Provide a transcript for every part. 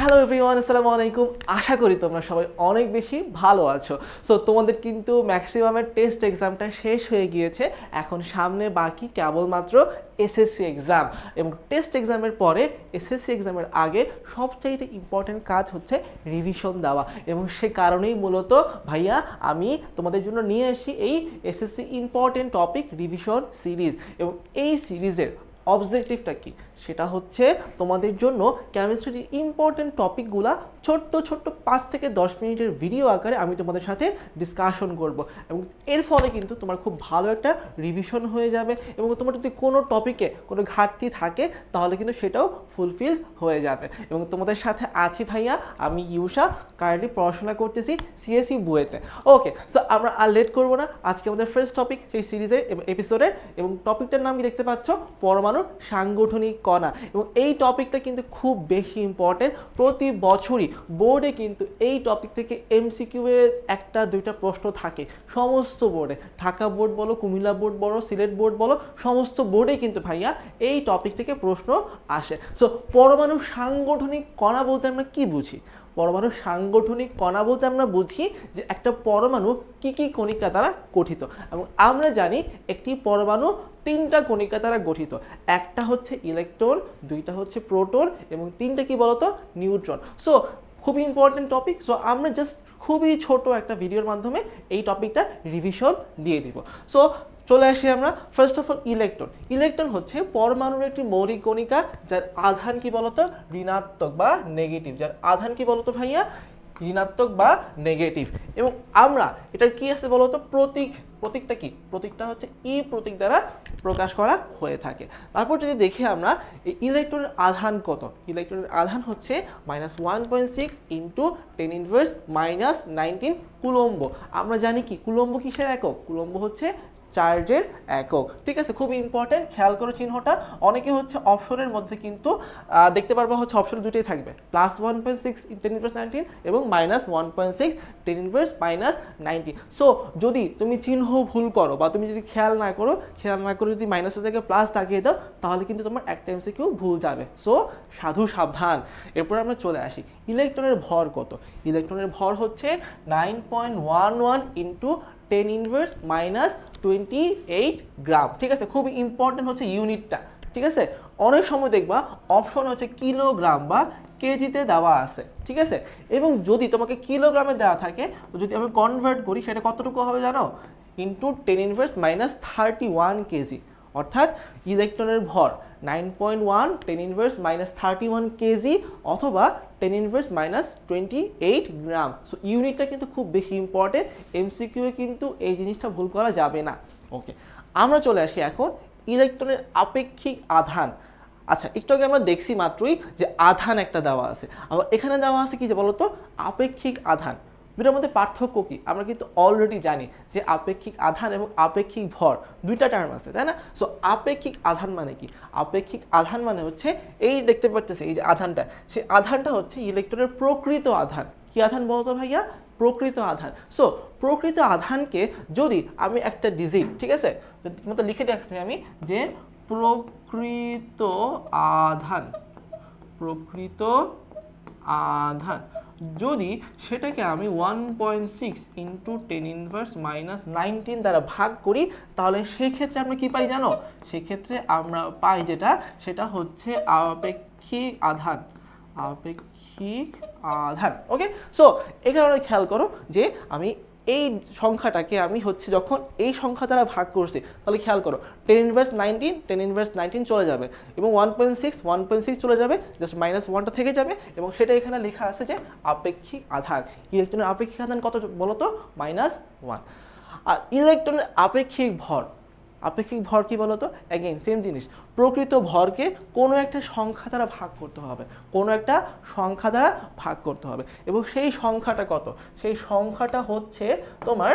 Hello everyone, আসসালামু আলাইকুম। আশা করি তোমরা সবাই অনেক বেশি ভালো আছো। সো তোমাদের কিন্তু ম্যাক্সিমামের টেস্ট এক্সামটা শেষ হয়ে গিয়েছে। এখন সামনে বাকি কেবলমাত্র এসএসসি এক্সাম, এবং টেস্ট এক্সামের পরে এসএসসি এক্সামের আগে সবচাইতে ইম্পর্টেন্ট কাজ হচ্ছে রিভিশন দেওয়া। এবং সে কারণেই মূলত ভাইয়া আমি তোমাদের জন্য নিয়ে আসি এই SSC important topic revision series. এবং এই সিরিজের অবজেক্টিভটা কি, সেটা হচ্ছে তোমাদের জন্য কেমিস্ট্রির ইম্পর্টেন্ট টপিকগুলা ছোট্ট ছোট্ট 5 থেকে 10 মিনিটের ভিডিও আকারে আমি তোমাদের সাথে ডিসকাশন করব, এবং এর ফলে কিন্তু তোমার খুব ভালো একটা রিভিশন হয়ে যাবে। এবং তোমার যদি কোনো টপিকে কোনো ঘাটতি থাকে তাহলে কিন্তু সেটাও ফুলফিল হয়ে যাবে। এবং তোমাদের সাথে আছি ভাইয়া, আমি ইউষা, কারেন্টলি পড়াশোনা করতেছি সিএসসি বুয়েটে। ওকে, সো আমরা আর লেট করবো না, আজকে আমাদের ফার্স্ট টপিক সেই সিরিজের এপিসোডের, এবং টপিকটার নাম কি দেখতে পাচ্ছ, পরমাণুর সাংগঠনিক কণা। এবং এই টপিকটা কিন্তু খুব বেশি ইম্পর্টেন্ট। প্রতি বছরই বোর্ডে কিন্তু এই টপিক থেকে এমসিকিউ এর একটা দুইটা প্রশ্ন থাকে সমস্ত বোর্ডে। ঢাকা বোর্ড বলো, কুমিল্লা বোর্ড বলো, সিলেট বোর্ড বলো, সমস্ত বোর্ডে কিন্তু ভাইয়া এই টপিক থেকে প্রশ্ন আসে। সো পরমাণু সাংগঠনিক কণা বলতে আমরা কি বুঝি? পরমাণু সাংগঠনিক কণা বলতে আমরা বুঝি যে একটা পরমাণু কি কি কণিকা দ্বারা গঠিত। এবং আমরা জানি একটি পরমাণু 3টা কণিকা দ্বারা গঠিত। একটা হচ্ছে ইলেকট্রন, 2টা হচ্ছে প্রোটন, এবং 3টা কি বলতো, নিউট্রন। সো খুবই ইম্পর্টেন্ট টপিক। সো আমরা জাস্ট খুবই ছোট একটা ভিডিওর মাধ্যমে এই টপিকটা রিভিশন দিয়ে দিব। সো চলে আসি আমরা। First of all electron. Electron হচ্ছে পরমাণুর একটি মৌলিক কণিকা যার আধান কি বলতো, ঋণাত্মক বা নেগেটিভ। যার আধান কি বলতো ভাইয়া, ঋণাত্মক বা নেগেটিভ। এবং আমরা এটার কি আছে বলতো, প্রতীক। প্রতীকটা কি? প্রতীকটা হচ্ছে ই প্রতীক দ্বারা প্রকাশ করা হয়ে থাকে। তারপর যদি দেখি আমরা এই ইলেকট্রনের আধান কত, ইলেকট্রনের আধান হচ্ছে -1.6 ইন্টু 10⁻⁻19 কুলম্ব। আমরা জানি কি কুলম্ব কিসের একক? কুলম্ব হচ্ছে চার্জের একক। ঠিক আছে, খুবই ইম্পর্টেন্ট, খেয়াল করো চিহ্নটা। অনেকে হচ্ছে অপশনের মধ্যে কিন্তু দেখতে পারবো হচ্ছে অপশন দুটোই থাকবে, +1.6 10⁻19 এবং -1.6 10⁻⁻19। সো যদি তুমি চিহ্ন ভুল করো বা তুমি যদি খেয়াল না করে যদি মাইনাসের জায়গায় প্লাস লাগিয়ে দাও, তাহলে কিন্তু তোমার একটা এমসিকিউ ভুল যাবে। সো সাধু সাবধান। এরপর আমরা চলে আসি ইলেকট্রনের ভর কত। ইলেকট্রনের ভর হচ্ছে 9.11 ইন্টু 10⁻⁻28 গ্রাম। ঠিক আছে, খুবই ইম্পর্টেন্ট হচ্ছে ইউনিটটা। ঠিক আছে, অনেক সময় দেখবা অপশন হচ্ছে কিলোগ্রাম বা কেজিতে দেওয়া আছে। ঠিক আছে, এবং যদি তোমাকে কিলোগ্রামে দেওয়া থাকে, তো যদি আমি কনভার্ট করি সেটা কতটুকু হবে জানো, ইন্টু 10⁻⁻31 কেজি। অর্থাৎ ইলেকট্রনের ভর 9.1 10⁻⁻31 কেজি অথবা 10⁻⁻28 গ্রাম। সো ইউনিটটা কিন্তু খুব বেশি ইম্পর্টেন্ট, এমসিকিউ এ কিন্তু এই জিনিসটা ভুল করা যাবে না। ওকে, আমরা চলে আসি এখন ইলেকট্রনের আপেক্ষিক আধান। আচ্ছা, একটু আগে আমরা দেখছি মাত্রই যে আধান একটা দেওয়া আছে, আবার এখানে দেওয়া আছে কি যে বলতো, আপেক্ষিক আধান। দুটার মধ্যে পার্থক্য কি আমরা কিন্তু অলরেডি জানি, যে আপেক্ষিক আধান এবং আপেক্ষিক ভর দুইটা টার্ম আছে, তাই না? সো আপেক্ষিক আধান মানে কি? আপেক্ষিক আধান মানে হচ্ছে এই দেখতে পাচ্ছেন এই যে আধানটা, সেই আধানটা হচ্ছে ইলেকট্রনের প্রকৃত আধান। কি আধান বলতো ভাইয়া? প্রকৃত আধান। সো প্রকৃত আধানকে যদি আমি একটা ডিজিট, ঠিক আছে, মতো লিখে দেখছি আমি যে প্রকৃত আধান, প্রকৃত আধান যদি সেটাকে আমি 1.6 ইন্টু 10⁻⁻19 দ্বারা ভাগ করি, তাহলে সেই ক্ষেত্রে আমরা কি পাই জানো? সেই ক্ষেত্রে আমরা পাই যেটা, সেটা হচ্ছে আপেক্ষিক আধান। আপেক্ষিক আধান। ওকে, সো এখানে খেয়াল করো যে আমি এই সংখ্যাটাকে আমি হচ্ছে যখন এই সংখ্যা দ্বারা ভাগ করছি, তাহলে খেয়াল করো 10⁻19 চলে যাবে, এবং 1.6 চলে যাবে, জাস্ট -1টা থেকে যাবে, এবং সেটা এখানে লেখা আছে যে আপেক্ষিক আধান। ইলেকট্রনের আপেক্ষিক আধান কত বলতো? -1। আর ইলেকট্রনের আপেক্ষিক ভর, আপেক্ষিক ভর কি বলতো? অ্যাগেইন সেম জিনিস, প্রকৃত ভরকে কোনো একটা সংখ্যা দ্বারা ভাগ করতে হবে, কোনো একটা সংখ্যা দ্বারা ভাগ করতে হবে, এবং সেই সংখ্যাটা কত? সেই সংখ্যাটা হচ্ছে তোমার,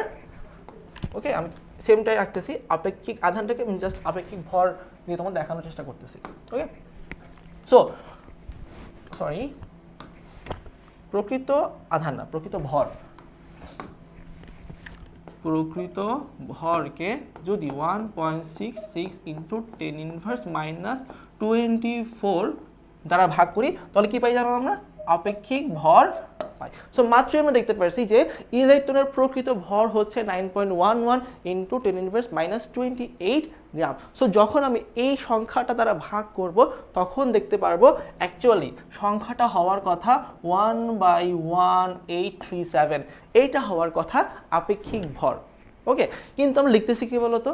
ওকে আমি সেমটাই রাখতেছি, আপেক্ষিক আধানটাকে আমি জাস্ট আপেক্ষিক ভর দিয়ে তোমার দেখানোর চেষ্টা করতেছি। ওকে, সো সরি, প্রকৃত আধান না, প্রকৃত ভর। প্রকৃত ভরকে যদি 1.66 ইন্টু 10⁻⁻24 দ্বারা ভাগ করি, তাহলে কি পাই জানো আমরা? আপেক্ষিক ভর পাই। সো মাত্রই আমরা দেখতে পাচ্ছি যে ইলেকট্রনের প্রকৃত ভর হচ্ছে 9.11 ইন্টু 10⁻⁻28 গ্রাম। সো যখন আমি এই সংখ্যাটা দ্বারা ভাগ করব তখন দেখতে পারবো অ্যাকচুয়ালি সংখ্যাটা হওয়ার কথা 1/1837, এইটা হওয়ার কথা আপেক্ষিক ভর। ওকে, কিন্তু আমরা লিখতেছি কি বলতো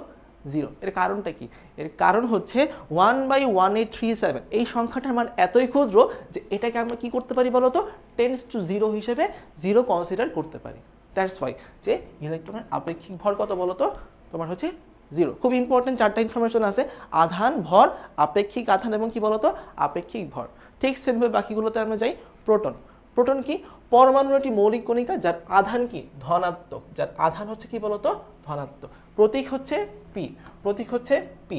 0। এর কারণটা কি? এর কারণ হচ্ছে 1/1837 এই সংখ্যাটার মান এতই ক্ষুদ্র যে এটাকে আমরা কি করতে পারি বলতো 10⁻0 হিসেবে 0 কনসিডার করতে পারি। দ্যাটস ওয়াই যে ইলেকট্রনের আপেক্ষিক ভর কত বলতো তোমার হচ্ছে 0। খুব ইম্পর্টেন্ট 4টা ইনফরমেশন আছে, আধান, ভর, আপেক্ষিক আধান এবং কি বলতো আপেক্ষিক ভর। ঠিক সেমভাবে বাকিগুলোতে আমরা যাই। প্রোটন। প্রোটন কি? পরমাণুর একটি মৌলিক কণিকা যার আধান কি ধনাত্মক, যার আধান হচ্ছে কি বলতো ধনাত্মক। প্রতীক হচ্ছে পি, প্রতীক হচ্ছে পি।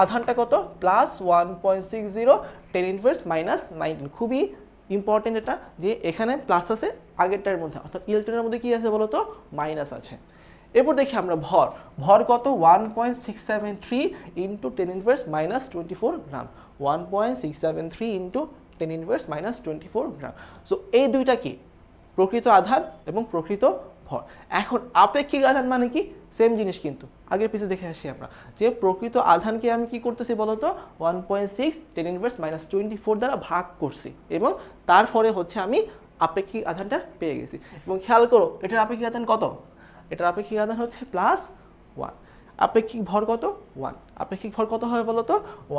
আধানটা কত? +1.60 10⁻⁻19। খুবই ইম্পর্টেন্ট এটা যে এখানে প্লাস আছে আগেরটার মধ্যে, অর্থাৎ ইলেকট্রনের মধ্যে কি আছে বলতো মাইনাস আছে। এরপর দেখি আমরা ভর। ভর কত? 1.673 ইন্টু 10⁻⁻24 গ্রাম। 1.673 ইন্টু 10⁻⁻24 গ্রাম। সো এই দুইটা কি প্রকৃত আধান এবং প্রকৃত ভর। এখন আপেক্ষিক আধান মানে কি? সেম জিনিস কিন্তু আগের পিছে দেখে আসি আমরা যে প্রকৃত আধানকে আমি কি করতেছি বলতো 1.6 10⁻⁻24 দ্বারা ভাগ করছি এবং তারপরে হচ্ছে আমি আপেক্ষিক আধানটা পেয়ে গেছি। এবং খেয়াল করো এটার আপেক্ষিক আধান কত? এটার আপেক্ষিক আধান হচ্ছে +1। আপেক্ষিক ভর কত? 1। আপেক্ষিক ভর কত হবে বলতো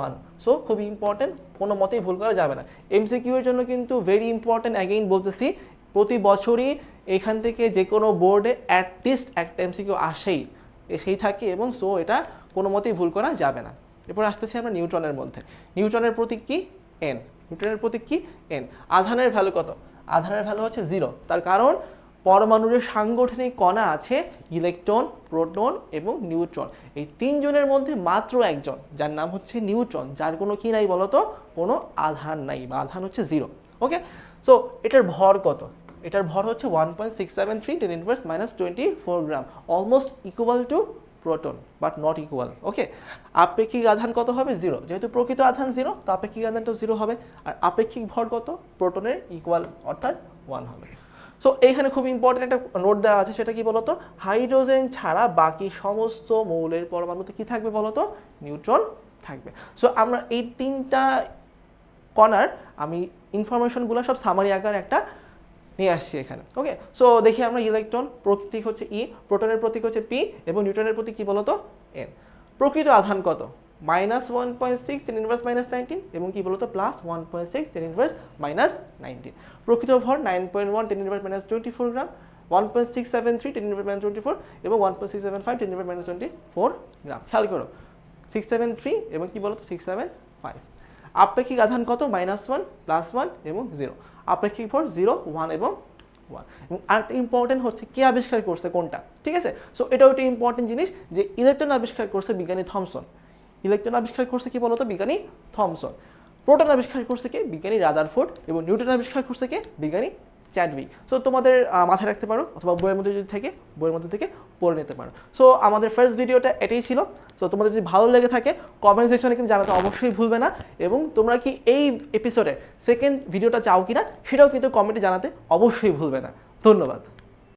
1। সো খুবই ইম্পর্টেন্ট, কোনো মতেই ভুল করা যাবে না। এমসিকিউ এর জন্য কিন্তু ভেরি ইম্পর্টেন্ট, অ্যাগেইন বলতেছি প্রতি বছরই এখান থেকে যে কোনো বোর্ডে অ্যাটলিস্ট একটা এমসিকিউ এসেই থাকে এবং সো এটা কোনো মতেই ভুল করা যাবে না। এরপর আসতেছি আমরা নিউটনের মধ্যে। নিউটনের প্রতীক কি? এন। নিউটনের প্রতীক কি? এন। আধানের ভ্যালু কত? আধানের ভ্যালু হচ্ছে 0। তার কারণ পরমাণুর সাংগঠনিক কণা আছে ইলেকট্রন, প্রোটন এবং নিউট্রন। এই তিনজনের মধ্যে মাত্র একজন যার নাম হচ্ছে নিউট্রন, যার কোনো কি নাই বলতো কোনো আধান নাই বা আধান হচ্ছে 0। ওকে, সো এটার ভর কত? এটার ভর হচ্ছে 1.673 10⁻⁻24 gram, almost equal to proton but not equal. Okay, আপেক্ষিক আধান কত হবে? 0। যেহেতু প্রকৃত আধান 0 তো আপেক্ষিক আধানটাও 0 হবে। আর আপেক্ষিক ভর কত? প্রোটনের ইকুয়াল অর্থাৎ 1 হবে। সো এইখানে খুব ইম্পর্টেন্ট একটা নোট দেওয়া আছে, সেটা কি বলতো হাইড্রোজেন ছাড়া বাকি সমস্ত মৌলের পরমাণুতে কি থাকবে বলতো নিউট্রন থাকবে। সো আমরা এই তিনটা কণার আমি ইনফরমেশনগুলো সব সামারি আকার একটা নিয়ে আসছি এখানে। ওকে, সো দেখি আমরা ইলেকট্রন প্রতীক হচ্ছে ই, প্রোটনের প্রতীক হচ্ছে পি এবং নিউট্রনের প্রতীক কি বলতো এন। প্রকৃত আধান কত? -1.6 10⁻⁻19 এবং কি বলতো +1.6 10⁻⁻19। প্রকৃত ভর 9.1 10⁻⁻24 গ্রাম, 1.673 10⁻⁻24 এবং 1.675 10⁻⁻24 গ্রাম। খেয়াল করো 673 এবং কি বলতো 675। আপেক্ষিক আধান কত? -1 +1 এবং 0। আপেক্ষিক ভর 0 1 এবং 1। এবং আরেকটা ইম্পর্টেন্ট হচ্ছে কে আবিষ্কার করছে কোনটা, ঠিক আছে? সো এটাও একটা ইম্পর্টেন্ট জিনিস যে ইলেকট্রন আবিষ্কার করছে বিজ্ঞানী থমসন। ইলেকট্রন আবিষ্কার করছে কি বলতো বিজ্ঞানী থমসন। প্রোটন আবিষ্কার করছে কে? বিজ্ঞানী রাদারফোর্ড। এবং নিউটন আবিষ্কার করছে কে? বিজ্ঞানী চ্যাডউইক। সো তোমাদের মাথায় রাখতে পারো অথবা বইয়ের মধ্যে যদি থাকে বইয়ের মধ্যে থেকে পড়ে নিতে পারো। সো আমাদের ফার্স্ট ভিডিওটা এটাই ছিল। সো তোমাদের যদি ভালো লেগে থাকে কমেন্ট সেকশনে কিন্তু জানাতে অবশ্যই ভুলবে না এবং তোমরা কি এই এপিসোডের সেকেন্ড ভিডিওটা চাও কিনা সেটাও কিন্তু কমেন্টে জানাতে অবশ্যই ভুলবে না। ধন্যবাদ।